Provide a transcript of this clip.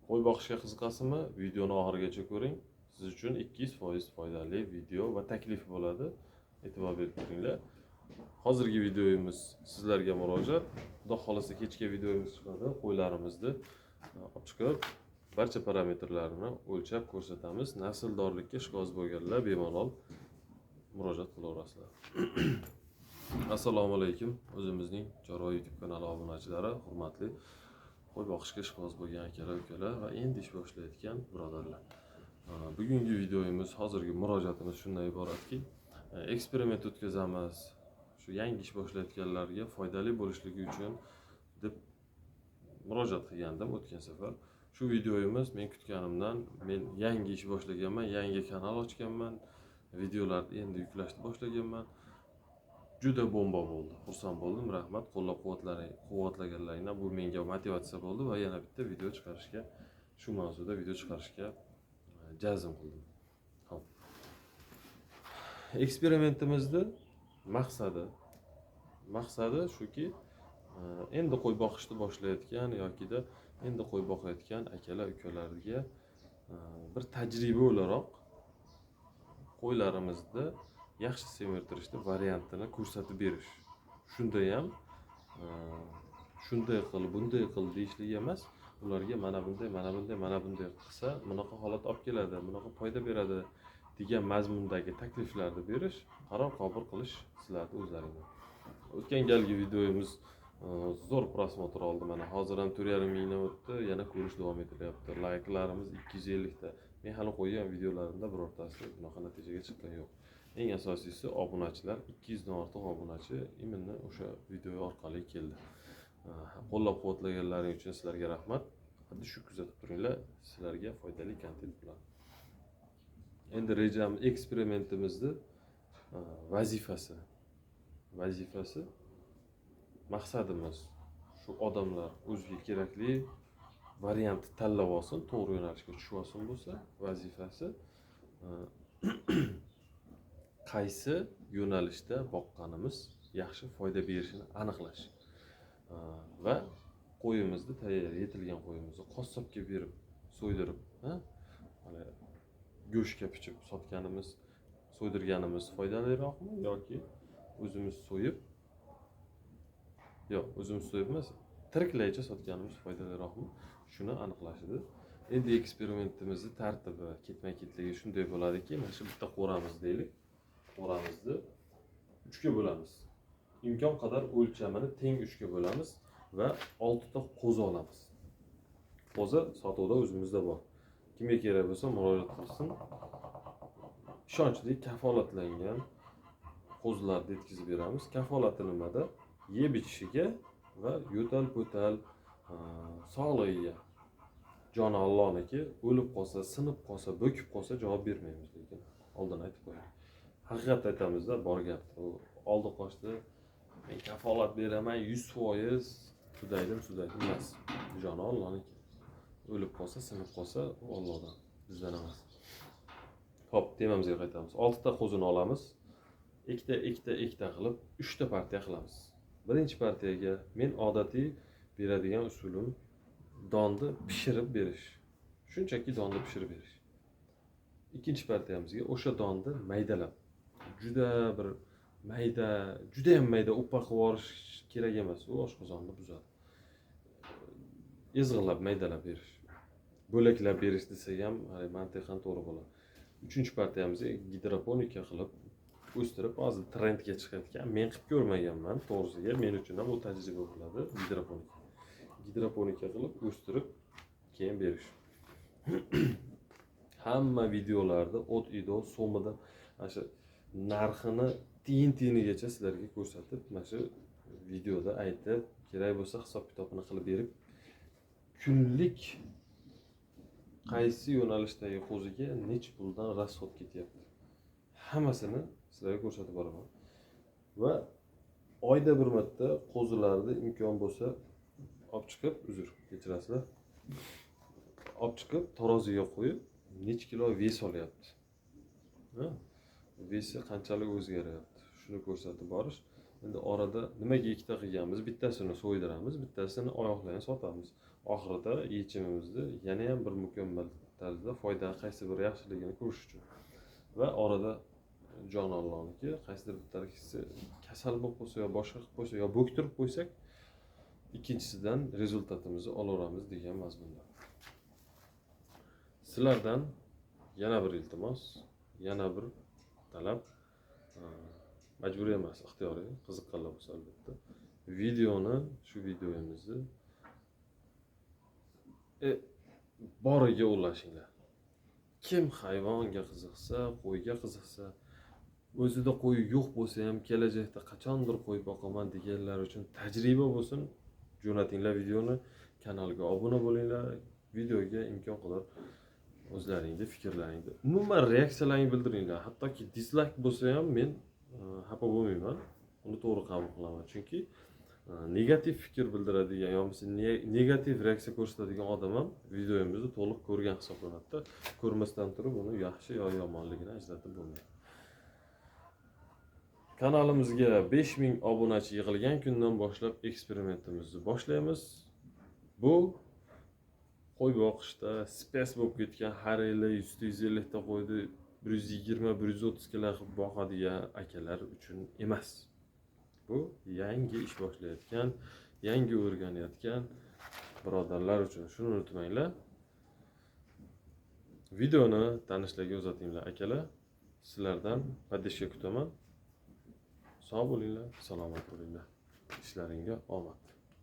Qo'y boqishga qiziqasizmi? Videoni oxirigacha ko'ring. Siz uchun 200% foydali video va taklif bo'ladi. E'tibor berib ko'ringlar. Hozirgi videomiz sizlarga murojaat. Xudo xolasa kechga videomiz chiqadi. Qo'ylarimizni olib chiqib, barcha parametrlarini o'lchab ko'rsatamiz. Nasldorlikka ishqiboz bo'lganlar bemalol murojaat qilaverasizlar. Assalomu alaykum. O'zimizning Chorva YouTube kanali obunachilari, hurmatli qo'y boqishga ishqiboz bo'lgan akalar, ukalar va endi ish boshlayotgan birodarlar. Bugungi videomiz, hozirgi murojaatimiz shundan iboratki, eksperiment o'tkazamiz. Shu yangi ish boshlayotganlarga foydali bo'lishligi uchun deb murojaat qilgandim o'tgan safar. Shu videomiz men kutganimdan, men yangi ish boshlaganman, yangi kanal ochganman, videolarni endi yuklashni boshlaganman. Juda bomba bo'ldi. Xursand bo'ldim. Rahmat. Qo'llab-quvvatlaganlaringizdan bu menga motivatsiya bo'ldi va yana bitta video chiqarishga, shu mavzuda video chiqarishga jazm qildim. Xo'p. Eksperimentimizda maqsadi shuki, endi qo'y boqishni boshlayotgan yokida endi qo'y boqayotgan akalar, ukalarga bir tajriba o'laroq qo'ylarimizda yaxshi semirtirishni variantini ko'rsatib berish. Shunda ham shunday qil, bunday qil deyishlik emas, ularga mana bunday qilsa, bunaqa holat olib keladi, bunaqa foyda beradi degan mazmundagi takliflarni berish, qaror qabul qilish sizlarning o'zlaringizda. O'tgan galgi videomiz zo'r prosmotr oldi. Mana hozir ham 4,5 mingdan o'tdi, yana ko'rish davom etilyapti. Layklarimiz 250 ta. Men hali qo'ygan videolarimda birortasi bunaqa natijaga chiqqan yo'q. Eng asosiysi obunachilar, 200 dan ortiq obunachi именно o'sha video orqali keldi. Qo'llab-quvvatlaganlaring uchun sizlarga rahmat. Haddi shu kuzatib turinglar, sizlarga foydali kontent bo'ladi. Endi rejamiz, eksperimentimizda vazifasi maqsadimiz shu odamlar o'ziga kerakli variantni tanlab olsin, to'g'ri yo'nalishga tushib olsin bo'lsa, vazifasi qaysi yo'nalishda boqqanimiz yaxshi foyda berishini aniqlash va qo'yimizni tayyor yetilgan qo'yimizni qassobga berib, so'ydirib, go'shtga pichib sotganimiz, so'ydirganimiz foydaliroqmi yoki o'zimiz so'yib emas, tiriklaycha sotganimiz foydaliroqmi? Shuni aniqlashdi. Endi eksperimentimizni tartibi ketma-ketligi shunday bo'ladiki, mana shu bitta qo'ramiz deylik. Qo'ramizni 3 ga bo'lamiz. Imkon qadar o'lchamini teng 3 ga bo'lamiz va 6 ta qo'zi olamiz. Qo'zi sotuvda o'zimizda bor. Kimga kerak bo'lsa murojaat qilsin. Ishonchli, kafolatlangan qo'zilarni yetkazib beramiz. Kafolati nimada? Yeb ichishiga va yo'tal-po'tal sog'lig'iga. Joni Allohniki, o'lib qolsa, sinib qolsa, bo'kib qolsa javob bermaymiz, lekin oldin aytib qo'ying. Haqiqat aytamizda, bor gap. Oldi qochdi, men kafolat beraman 100%, sudaydim emas. Joni Allohniki. O'lib qolsa, sinib qolsa, u Allohdan, bizdan emas. Xo'p, temamizga qaytamiz. 6 ta qo'zini olamiz. Ikkita qilib 3 ta partiya qilamiz. Birinchi partiyaga men odatiy beradigan usulim donni pishirib berish. Shunchaki donni pishirib berish. Ikkinchi partiyamizga o'sha donni maydalab, juda ham mayda upa qilib yuborish kerak emas. U oshqozonni buzadi. Ezg'ilab maydalab berish. Bo'laklab berish desak ham, mantiqan to'g'ri bo'ladi. Uchinchi partiyamizga gidroponika qilib o'stirib, hozir trendga chiqayotgan, men qilib ko'rmaganman, to'g'risiga men uchun ham bu tajriba bo'ladi, gidroponika qilib o'stirib keyin berish. Hamma videolarda o't-ido so'midan mana shu narxini tiyin-tiyinigacha sizlarga ko'rsatib, mana shu videoda aytib, kerak bo'lsa hisob-kitobini qilib berib, kunlik qaysi yo'nalishdagi qo'ziga nech puldan rasxod ketyapti. Hammasini sizlarga ko'rsatib boraman. Va oyda bir marta qo'zilarni imkon bo'lsa olib chiqib, kechirasizlar. Olib chiqib taroziga qo'yib, nech kilo ves olyapti. Vesi qanchalik o'zgaryapti. Shuni ko'rsatib borish. Endi orada nimaga ikkita qilganmiz? Bittasini so'ydiramiz, bittasini oyoqlarini sotamiz. oxirida yechimimizni yana ham bir mukammal tarzda foyda qaysi biri yaxshiligini ko'rish uchun va orada jon Allohniki qaysidir bittarisi kasal bo'lib qo'ysa yo boshqa qilib qo'ysa yo bo'ktirib qo'ysak ikkinchisidan rezultatimizni olaveramiz degan mazmunda. Sizlardan yana bir iltimos, yana bir talab, majburiy emas, ixtiyoriy, qiziqqanlar bo'lsa albatta, videoni, shu videomizni boriga ulashinglar. Kim hayvonga qiziqsa, qo'yga qiziqsa, o'zida qo'y yo'q bo'lsa ham kelajakda qachondir qo'y boqaman deganlar uchun tajriba bo'lsin, jo'natinglar videoni, kanalga obuna bo'linglar, videoga imkon qadar o'zlaringni fikrlaringni, umuman reaksiyalaringni bildiringlar. Hattoki dislike bo'lsa ham men xafa bo'lmayman, uni to'g'ri qabul qilaman. Chunki negativ fikr bildiradigan yoki negativ reaksiya ko'rsatadigan odam ham videomizni to'liq ko'rgan hisoblanadi. Ko'rmasdan turib uni yaxshi yo yomonligini ajratib bo'lmaydi. Kanalimizga 5000 obunachi yig'ilgan kundan boshlab eksperimentimizni boshlaymiz. Bu qo'y boqishda spes bo'lib ketgan har yili 100-150 ta qo'yni 120-130 kilo qilib boqadigan akalar uchun emas. Bu yangi ish boshlayotgan, yangi o'rganayotgan birodarlar uchun. Shuni unutmanglar. Videoni tanishlarga uzatinglar akalar. Sizlardan podдержка kutaman. Sog' bo'linglar, salomat bo'linglar. Ishlaringga omad.